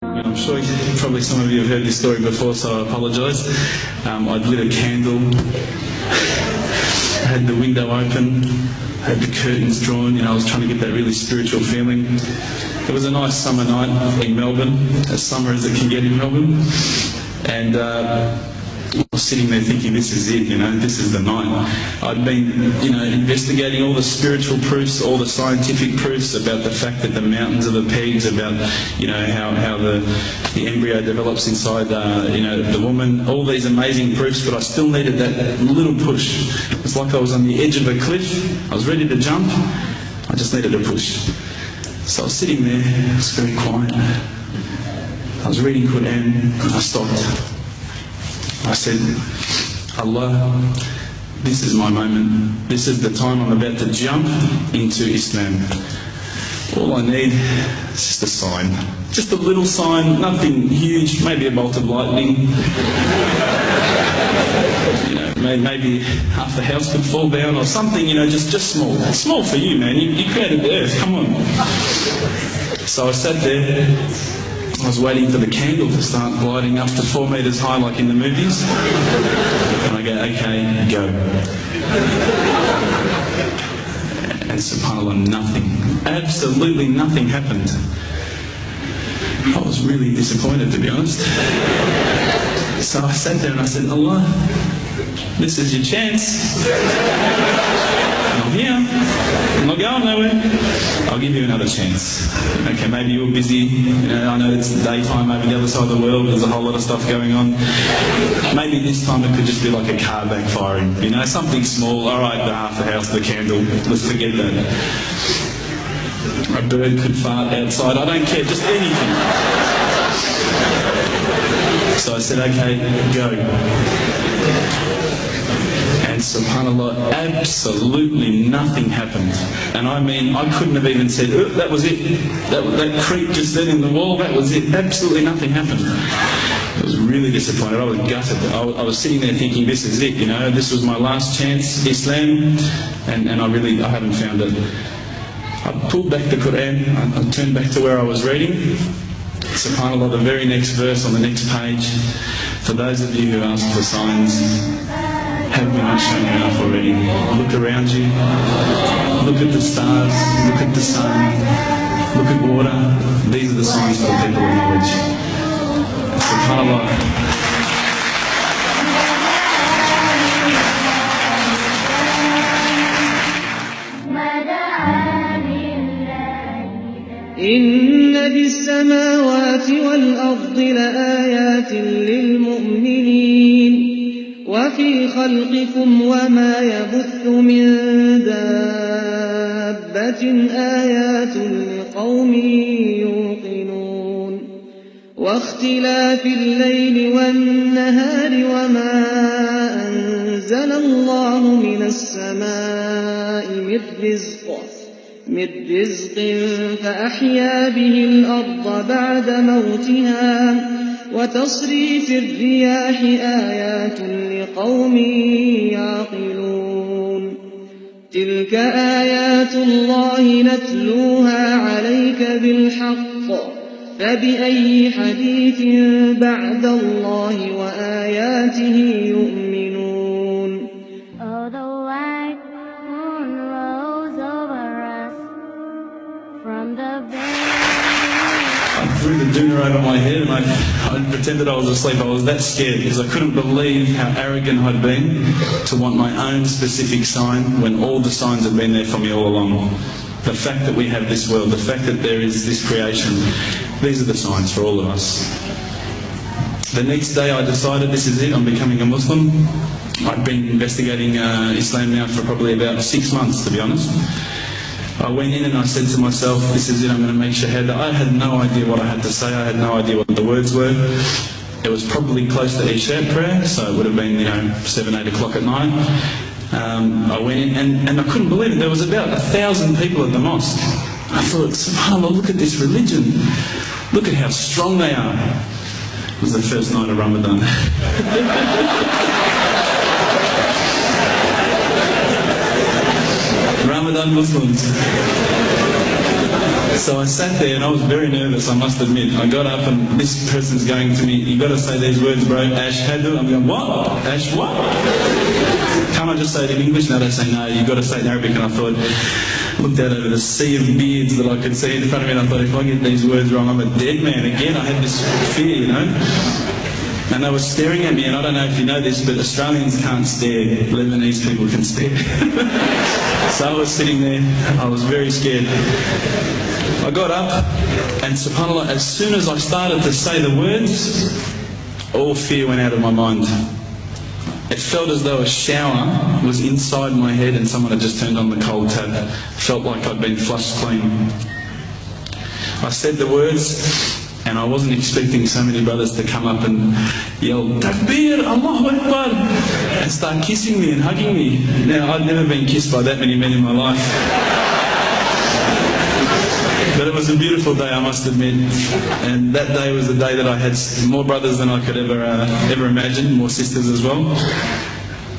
I'm sure probably some of you have heard this story before, so I apologise. I'd lit a candle, I had the window open, I had the curtains drawn, I was trying to get that really spiritual feeling. It was a nice summer night in Melbourne, as summer as it can get in Melbourne, and I was sitting there thinking, this is it, this is the night. I'd been, investigating all the spiritual proofs, all the scientific proofs about the fact that the mountains are the pegs, about, how the embryo develops inside, the woman, all these amazing proofs, but I still needed that little push. It's like I was on the edge of a cliff, I was ready to jump, I just needed a push. So I was sitting there, it was very quiet. I was reading Quran, and I stopped. I said, Allah, this is my moment. This is the time I'm about to jump into Islam. All I need is just a sign. Just a little sign, nothing huge, maybe a bolt of lightning. Maybe half the house could fall down or something, just small. Small for you, man. You created the earth, come on. So I sat there. I was waiting for the candle to start gliding up to 4 metres high like in the movies. And I go, okay, go. And subhanAllah, nothing. Absolutely nothing happened. I was really disappointed, to be honest. So I sat there and I said, Allah, this is your chance. I'm here. I'm not going nowhere. I'll give you another chance. Okay, maybe you're busy. I know it's daytime over the other side of the world. There's a whole lot of stuff going on. Maybe this time it could just be like a car backfiring. Something small. All right, half the house, the candle. Let's forget that. A bird could fart outside. I don't care. Just anything. So I said, okay, go. And subhanAllah, absolutely nothing happened. And I mean, I couldn't have even said, oh, that was it. That creak just then in the wall, that was it. Absolutely nothing happened. I was really disappointed. I was gutted. I was sitting there thinking, this is it, this was my last chance, Islam, and I haven't found it. I pulled back the Quran, I turned back to where I was reading. SubhanAllah, the very next verse on the next page, for those of you who ask for signs, have we not shown enough already? Look around you, look at the stars, look at the sun, look at water. These are the signs for the people of knowledge. SubhanAllah. إن في السماوات والأرض لآيات للمؤمنين وفي خلقكم وما يبث من دابة آيات لقوم يوقنون واختلاف الليل والنهار وما أنزل الله من السماء من رزق فأحيا به الأرض بعد موتها وتصريف الرياح آيات لقوم يعقلون تلك آيات الله نتلوها عليك بالحق فبأي حديث بعد الله وآياته يؤمنون. I threw the doona over my head and I pretended I was asleep. I was that scared because I couldn't believe how arrogant I'd been to want my own specific sign when all the signs had been there for me all along. The fact that we have this world, the fact that there is this creation, these are the signs for all of us. The next day I decided this is it, I'm becoming a Muslim. I'd been investigating Islam now for probably about 6 months, to be honest. I went in and I said to myself, this is it, I'm going to make shahada. I had no idea what I had to say, I had no idea what the words were. It was probably close to Isha prayer, so it would have been 7, 8 o'clock at night. I went in and I couldn't believe it, there was about 1,000 people at the mosque. I thought, subhanAllah, look at this religion. Look at how strong they are. It was the first night of Ramadan. Ramadan Muslims. So I sat there and I was very nervous, I must admit. I got up and this person's going to me, "You got to say these words, bro, ashhadu." I'm going, "What? Ash what? Can't I just say it in English?" No, they say, "No, you've got to say it in Arabic." And I thought, looked out over the sea of beards that I could see in front of me, and I thought, if I get these words wrong, I'm a dead man again. I had this fear, you know. And they were staring at me, and I don't know if you know this, but Australians can't stare. Lebanese people can stare. So I was sitting there, I was very scared. I got up, and subhanAllah, as soon as I started to say the words, all fear went out of my mind. It felt as though a shower was inside my head and someone had just turned on the cold tap. Felt like I'd been flushed clean. I said the words, and I wasn't expecting so many brothers to come up and yell, "Takbir, Allahu Akbar," and start kissing me and hugging me. Now, I'd never been kissed by that many men in my life. But it was a beautiful day, I must admit. And that day was the day that I had more brothers than I could ever imagine, more sisters as well.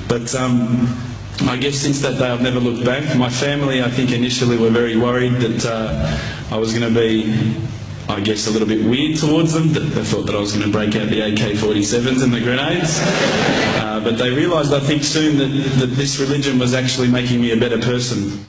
But I guess since that day I've never looked back. My family, I think, initially were very worried that I was going to be, I guess, a little bit weird towards them. They thought that I was going to break out the AK-47s and the grenades. But they realised, I think, soon that this religion was actually making me a better person.